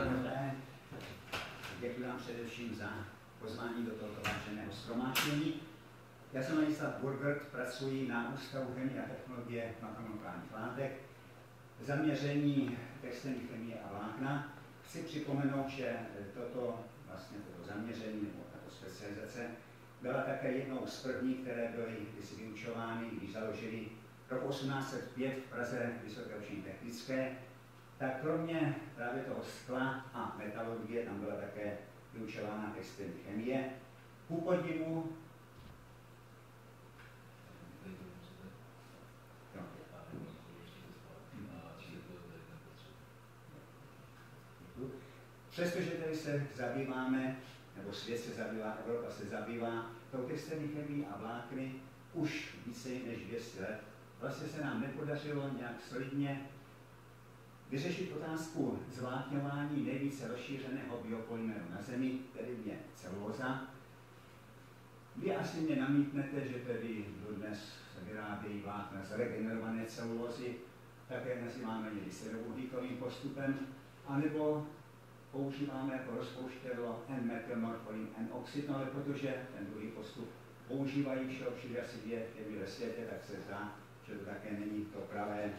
pánové, děkuji vám především za pozvání do tohoto váženého shromáždění. Já jsem Ladislav Burgert, pracuji na Ústavu chemie a technologie makronukleárních látek, zaměření textilní chemie a vlákna. Chci připomenout, že toto zaměření nebo tato specializace byla také jednou z prvních, které byly vyučovány, když založili roku 1805 v Praze Vysoké učení technické, tak kromě právě toho skla a metalurgie tam byla také vyučována textilní chemie. Ku podivu přestože tedy se zabýváme, nebo svět se zabývá, Evropa se zabývá tou textilní chemií a vlákny už více než 200 let, vlastně se nám nepodařilo nějak solidně vyřešit otázku zvlátňování nejvíce rozšířeného biopolymeru na Zemi, tedy je celulóza. Vy asi mě namítnete, že tedy dnes se vyrábějí vlákna z regenerované celulózy, také nazýváme ji serovouhlíkovým postupem, anebo používáme jako rozpouštědlo N-metylmorpholin N-oxid, ale protože ten druhý postup používají všude asi 2 firmy ve světě, tak se zdá, že to také není to pravé,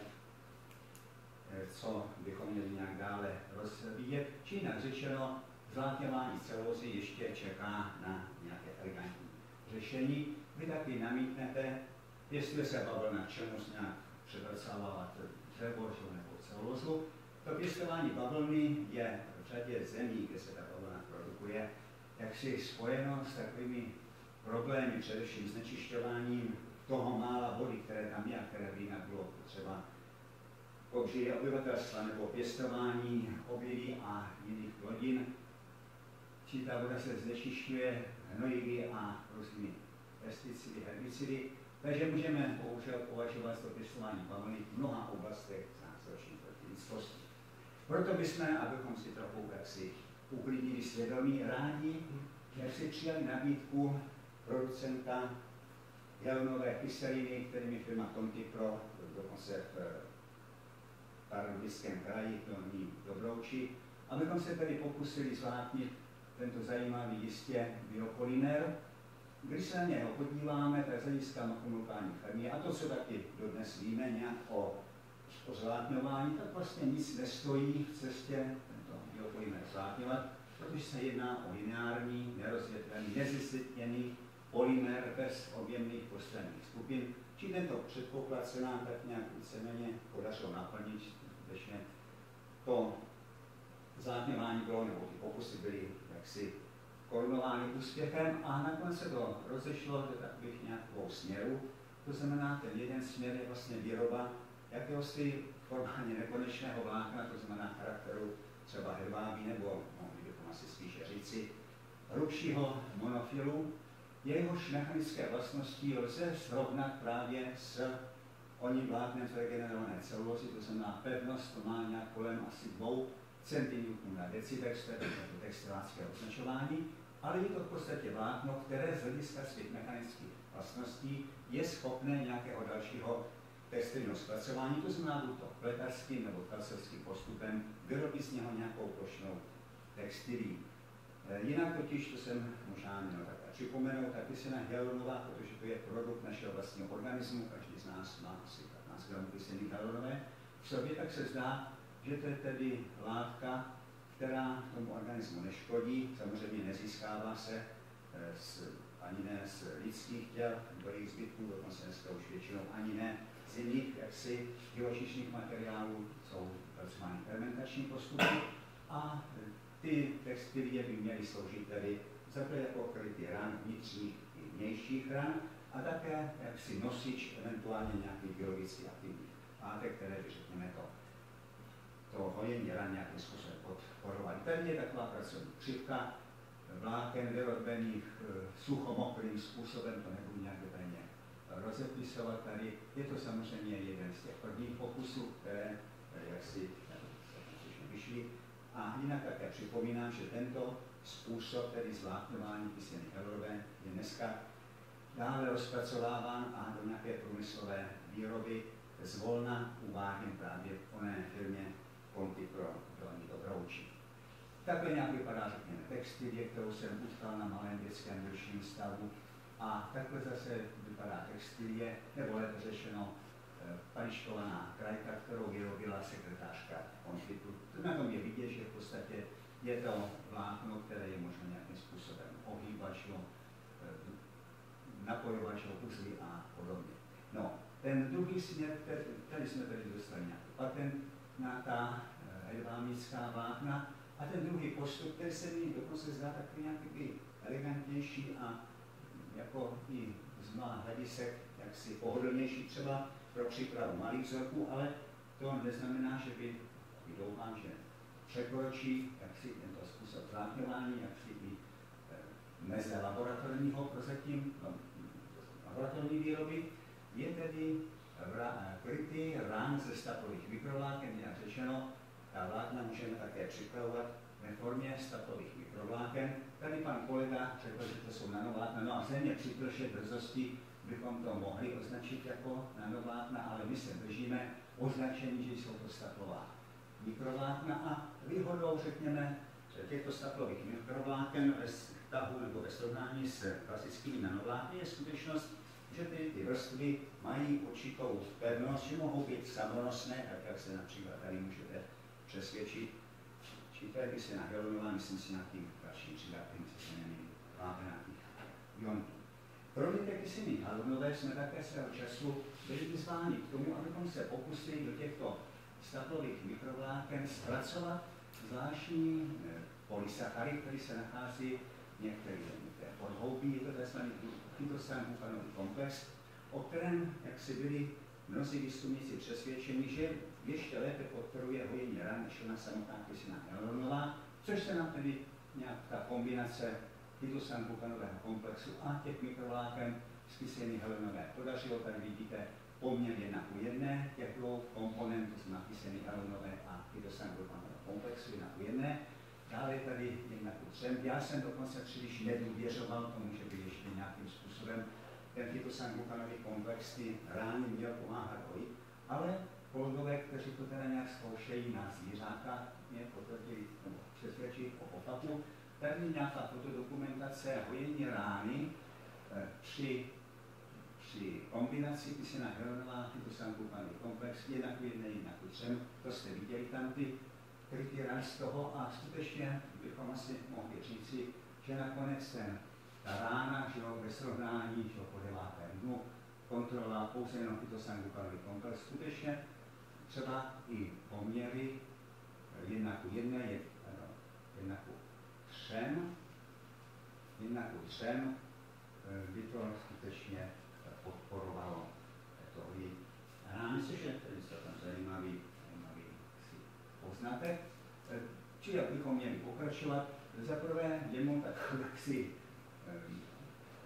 co bychom měli nějak dále rozvíjet. Či jinak řečeno, zvlátňování celulózy ještě čeká na nějaké elegantní řešení. Vy taky namítnete, jestli se bavlna čemus nějak převrcávat dřevo nebo celulózu. To pěstování bavlny je v řadě zemí, kde se ta bavlna produkuje, jaksi spojeno s takovými problémy, především znečišťováním toho mála vody, které tam je a které by jinak bylo potřeba k obživě obyvatelstva nebo pěstování obilí a jiných plodin. Či ta voda se znečišťuje hnojivy a různými pesticidy, herbicidy, takže můžeme bohužel považovat to pěstování bavlny v mnoha oblastech za zločin proti lidskosti. Proto bychom, abychom si trochu jaksi uklidnili svědomí, rádi, jak si přijali nabídku producenta hyaluronové kyseliny, kterými firma Contipro, dokonce v Pardubickém kraji, to ní Dobrouči, abychom se tedy pokusili zvlátnit tento zajímavý jistě biopolymer. Když se na něho podíváme, tak z hlediska makronukleární chemie, a to, co taky dodnes víme nějak o zvlátňování, tak vlastně nic nestojí v cestě tento biopolymer zvlátňovat, protože se jedná o lineární, nerozvětvený, nezesitněný polymer bez objemných postranních skupin. Či tento předpoklad se nám tak nějak víceméně podařilo naplnit, skutečně to zvlátňování bylo, nebo ty pokusy byly jaksi korunovány úspěchem a nakonec se to rozešlo do takových nějakou směrů. To znamená, ten jeden směr je vlastně výroba jakéhosi formálně nekonečného vlákna, to znamená charakteru třeba hedvábí nebo, mohli bychom asi spíše říci, hrubšího monofilu. Jehož mechanické vlastnosti lze srovnat právě s oním vláknem z regenerované celulózy, to znamená pevnost, to má nějak kolem asi 2 cm na decibexter, to je textilácké označování, ale je to v podstatě vlákno, které z hlediska svých mechanických vlastností je schopné nějakého dalšího textilního zpracování, to znamená buď to pletařským nebo kalcerským postupem, vyrobit z něho nějakou plošnou textilí. Jinak totiž, to jsem možná měl také připomenout, ta kyselina hyaluronová, protože to je produkt našeho vlastního organismu, každý z nás má asi 15 gramů kyseliny hyaluronové v sobě, tak se zdá, že to je tedy látka, která tomu organismu neškodí, samozřejmě nezískává se ani ne z lidských těl, do jejich zbytků, dokonce dneska už většinou ani ne z jiných jaksi živočišných materiálů, jsou takzvané fermentační postupy a ty textilie by měly sloužit tedy zaprvé jako krytí ran vnitřních i vnějších ran a také jaksi nosič eventuálně nějakých biologicky aktivních látek, které by, řekněme, to hojení ran nějakým způsobem podporovaly. Tady je taková pracovní křivka vláken vyrobených suchomokrým způsobem, to nebudu nějak detailně rozepisovat tady. Je to samozřejmě jeden z těch prvních pokusů, které jaksi vyšly. A jinak také připomínám, že tento způsob, tedy zvlátňování kyseliny hyaluronové, je dneska dále rozpracováván a do nějaké průmyslové výroby zvolna uváděn právě v oné firmě Contipro do Dobrouči. Takhle nějak vypadá, řekněme, textilie, kterou jsem utkal na malém dětském dělším stavu. A takhle zase vypadá textilie, nebo lépe řečeno pališkovaná krajka, kterou vyrobila sekretářka konfitu. Na tom je vidět, že v podstatě je to vlákno, které je možno nějakým způsobem ohýbač, napojovač, uzly a podobně. No, ten druhý směr, tady jsme tady dostali nějaký patent na ta hedvábnická vlákna, a ten druhý postup, který se mi dokonce zdá takový nějaký elegantnější a jako i z mnoha hledisek jaksi pohodlnější třeba pro přípravu malých vzorků, ale to neznamená, že by, doufám, že překročí jaksi tento způsob vlákňování, jaksi i meze laboratorního prozatím, laboratorní výroby, je tedy krytý rán ze staplových mikrovláken, jak řečeno. Ta vlákna můžeme také připravovat ve formě staplových mikrovláken. Tady pan kolega řekl, že to jsou nanovlákna, no a země při plše drzosti bychom to mohli označit jako nanovlákna, ale my se držíme označení, že jsou to staplová mikrovlákna a výhodou, řekněme, těchto staplových mikrovláken ve vztahu nebo ve srovnání s klasickými nanovlákny je skutečnost, že ty vrstvy mají určitou pevnost, že mohou být samonosné, tak jak se například tady můžete přesvědčit. Čítajte si na halonová, myslím si nějakým dalším přidatým, co se jmenuje nějakých ionů. Kromě té kyseliny halonové jsme také svého času byli vyzváni k tomu, abychom se pokusili do těchto staplových mikrovláken zpracovat zvláštní polysachary, který se nachází některé podhoubí, je to tzv. Phytosangukanový komplex, o kterém, jak si byli mnozí výzkumníci přesvědčeni, že ještě lépe podporuje hojení ran než ona samotná kyselina hyaluronová, což se nám tedy nějak ta kombinace phytosangukanového komplexu a těch mikrovláken z kyseliny hyaluronové podařilo. Tady vidíte poměr 1:1 těch dvou komponentů z kyseliny hyaluronové a phytosangukanového komplexu 1:1. Dále je tady 1:3. Já jsem dokonce příliš nedůvěřoval tomu, že by ještě nějakým způsobem ten phytosangukanový komplex ty rány měl pomáhat hojit, ale kolegové, kteří to teda nějak zkoušejí na zvířátka, mě potvrdili nebo přesvědčit o opaku. Tady je nějaká fotodokumentace hojení rány při kombinaci kyselina hyaluronová phytosangukanový komplex 1:1, 1:3. To jste viděli tam ty krytý rán z toho a skutečně bychom asi mohli říci, že nakonec ta rána, že ve srovnání, že po 9. dnu kontrolovala pouze jenom phytosangukanový komplex. Skutečně třeba i poměry 1:1, 1:3 by to skutečně podporovalo to i rány, což je celkem zajímavý poznatek. Či jak bychom měli pokračovat, zaprvé jenom takovou jaksi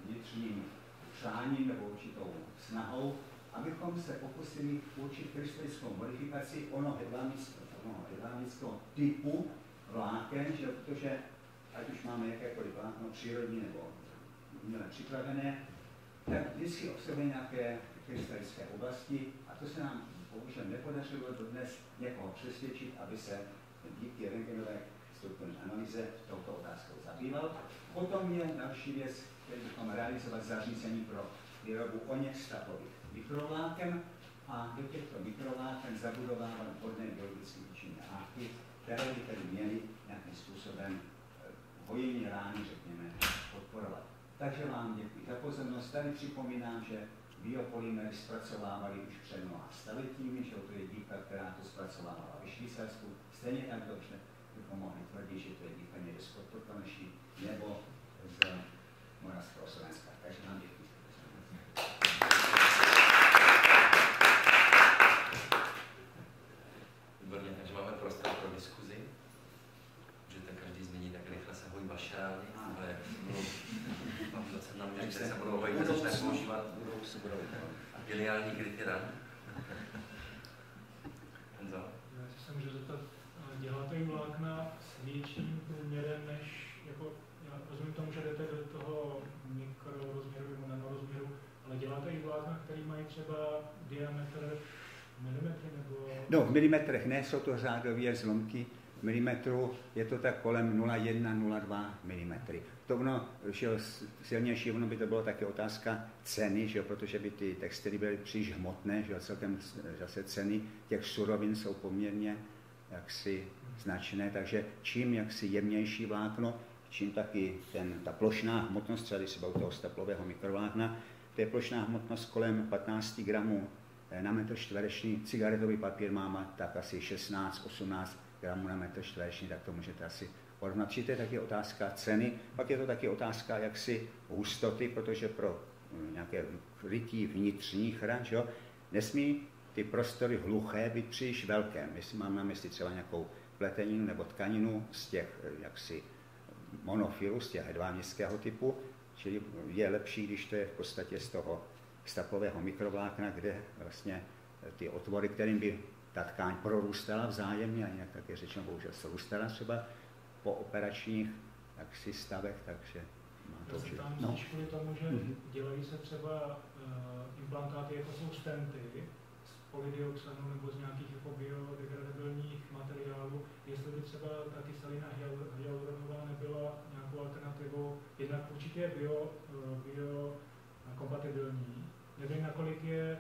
vnitřním přáním nebo určitou snahou, abychom se pokusili určit krystalickou modifikaci onoho hedvábnického typu vláken, že protože ať už máme jakékoliv vlákno přírodní nebo uměle připravené, tak vždycky obsahuje nějaké krystalické oblasti a to se nám bohužel nepodařilo dodnes někoho přesvědčit, aby se díky rentgenové strukturní analýze touto otázkou zabýval. Potom je další věc, který bychom realizovat zařízení pro výrobu oněch staplových mikrovláken a do těchto mikrovláken zabudovávat vhodné biologicky účinné látky, které by tedy měly nějakým způsobem hojení rány, řekněme, podporovat. Takže vám děkuji za pozornost. Tady připomínám, že biopolymery zpracovávali už před mnoha staletími, že to je dívka, která to zpracovávala ve Švýcarsku. Stejně tak dobře bychom mohli tvrdit, že to je dívka někde z Podporkoneší nebo z Moravského Slovenska. Takže vám děkuji. Výborně, takže máme prostor pro diskuzi. Můžete každý změnit, jak rychle se hojí vaše rány, ale mám docela na mě, že se budou hojit, začne používat geniální krytý ran. Honzo? Já se můžu zeptat, děláte jim vlákna s větším průměrem než, jako, já rozumím tomu, že jdete do toho mikrorozměru nebo nanorozměru, ale děláte jim vlákna, který mají třeba diametr milimetry nebo... No, v milimetrech ne, jsou to řádově zlomky mm, je to tak kolem 0,1-0,2 mm. To ono, že silnější, ono by to bylo taky otázka ceny, že jo, protože by ty textily byly příliš hmotné, že jo, celkem zase ceny těch surovin jsou poměrně jaksi značné, takže čím jaksi jemnější vlákno, čím taky ta plošná hmotnost, třeba když se baví toho steplového mikrovlákna, to je plošná hmotnost kolem 15 gramů na metr čtvereční, cigaretový papír má tak asi 16-18 gramů na metr čtvereční, tak to můžete asi porovnat. Či to je taky otázka ceny, pak je to taky otázka jaksi hustoty, protože pro nějaké krytí vnitřních ran, jo, nesmí ty prostory hluché být příliš velké. Jestli mám na mysli třeba nějakou pleteninu nebo tkaninu z těch jaksi monofilů, z těch hedvábnického typu, čili je lepší, když to je v podstatě z toho steplového mikrovlákna, kde vlastně ty otvory, kterým by ta tkáň prorůstala vzájemně, a jinak také řečeno, bohužel srůstala třeba po operačních jaksi stavech, takže má to určitě. Tam no. Kvůli tomu, že dělají se třeba implantáty, jako jsou stenty, z polydioxanu nebo z nějakých jako biodegradabilních materiálů, jestli by třeba ta kyselina hyaluronová nebyla nějakou alternativou, jednak určitě je biokompatibilní, nevím, nakolik je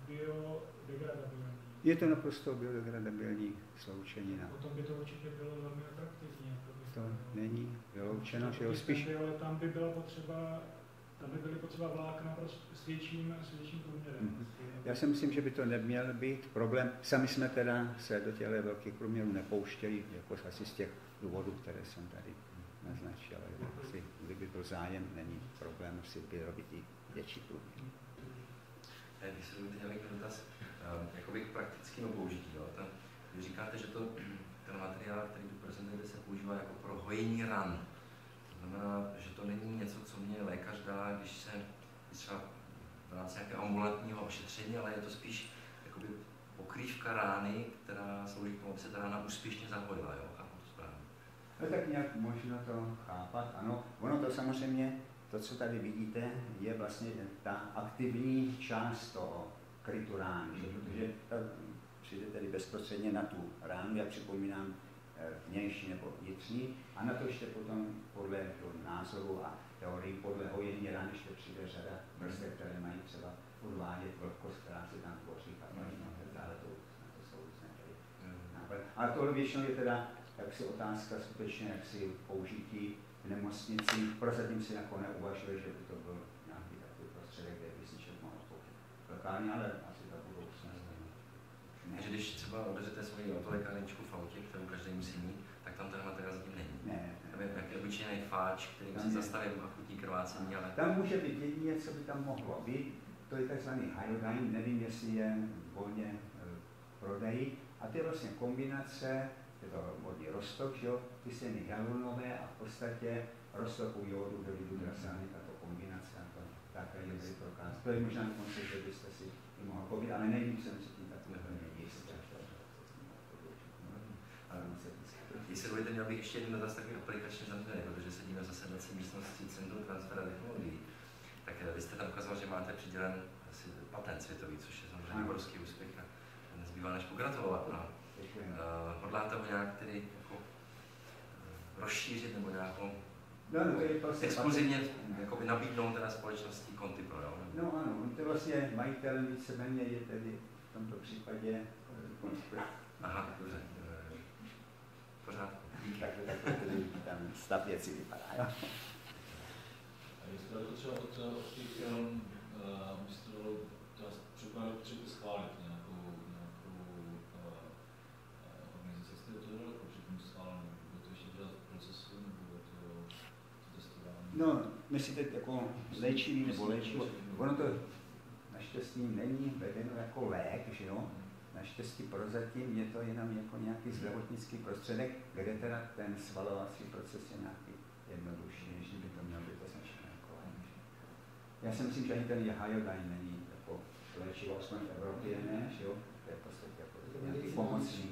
biodegradabilní. Je to naprosto biodegradabilní sloučenina. Potom by to určitě bylo velmi atraktivní. To není vyloučeno, že jo, spíš... Ale tam by byly potřeba vlákna s větším průměrem. Já si myslím, že by to neměl být problém. Sami jsme teda se do těchto velkých průměrů nepouštěli, jako asi z těch důvodů, které jsem tady naznačil. Kdyby byl zájem, není problém si vyrobit i větší průměr. Když se měl nějaký dotaz, jakoby k praktickému použití. Jo? Vy říkáte, že ten materiál, který tu prezentujete, se používá jako pro hojení ran. To znamená, že to není něco, co mě lékař dá, když třeba v rámci nějakého ambulantního ošetření, ale je to spíš jakoby pokrývka rány, která slouží k tomu, aby se ta rána úspěšně zahojila. Jo? Chápu to správně. No tak nějak možno to chápat, ano. Ono to samozřejmě, to, co tady vidíte, je vlastně ta aktivní část toho krytu rány, protože přijde tedy bezprostředně na tu ránu, já připomínám vnější nebo vnitřní, a na to ještě potom podle názoru a teorii podle hojení ran ještě přijde řada vrstev, které mají třeba odvádět vlhkost, která se tam tvoří, ale to jsou různé nápady. Ale tohle většinou je teda jaksi otázka skutečně jaksi použití v nemocnicích. Prozatím si jako neuvažuje, že by to byl nějaký takový prostředek, kde by si člověk mohl použít lokálně, ale asi ta budoucnost. Takže když třeba odezete svoji autolékárničku v autě, kterou každý musí mít, tak tam ten materiál zatím není. Ne. Tam je nějaký obyčejný fáč, kterým si zastaví akutní krvácení, ale... Tam může být jedině, co by tam mohlo být, to je tzv. Iodine, nevím, jestli je volně prodejí, a to je vlastně kombinace, je to vodní roztok, že jo, kyseliny hyaluronové a v podstatě roztoku jodu do hydroxány, tato kombinace, a to také je tady prokázat. To je možná dokonce, že byste si i mohl povědět, ale nevím, jsem si tím takový jistý. Jestli dovolíte, měl bych ještě jeden dotaz takový aplikačně zaměřený, protože sedíme v zasedací místnosti Centru transfera technologií. Tak vy jste tam ukazoval, že máte přidělen asi patent světový, což je samozřejmě obrovský úspěch a nezbývá než pogratulovat. Hodláte ho nějak tedy jako rozšířit nebo nějakou exkluzivně nabídnout teda společnosti Contipro, jo? No ano, on to vlastně majitel víceméně je tedy v tomto případě Contipro. Aha, dobře. Pořád. Takže takhle tedy tam stav věci vypadá, jo? A jestli to třeba od těch mistrů předpokládá potřebu schválit nějakou organizaci, jestli je to daleko před tím schválením, bude to ještě dělat v procesu, nebo bude to testování? No, myslíte jako léčivý nebo léčivo? Ono to naštěstí není vedeno jako lék, že jo? Naštěstí prozatím je to jenom jako nějaký zdravotnický prostředek, kde teda ten svalovací proces je nějaký jednodušší, než by to mělo být označeno jako lék. Já si myslím, že ani ten iodine není jako léčivo, aspoň v Evropě ne, že jo? To je prostě jako nějaký pomocný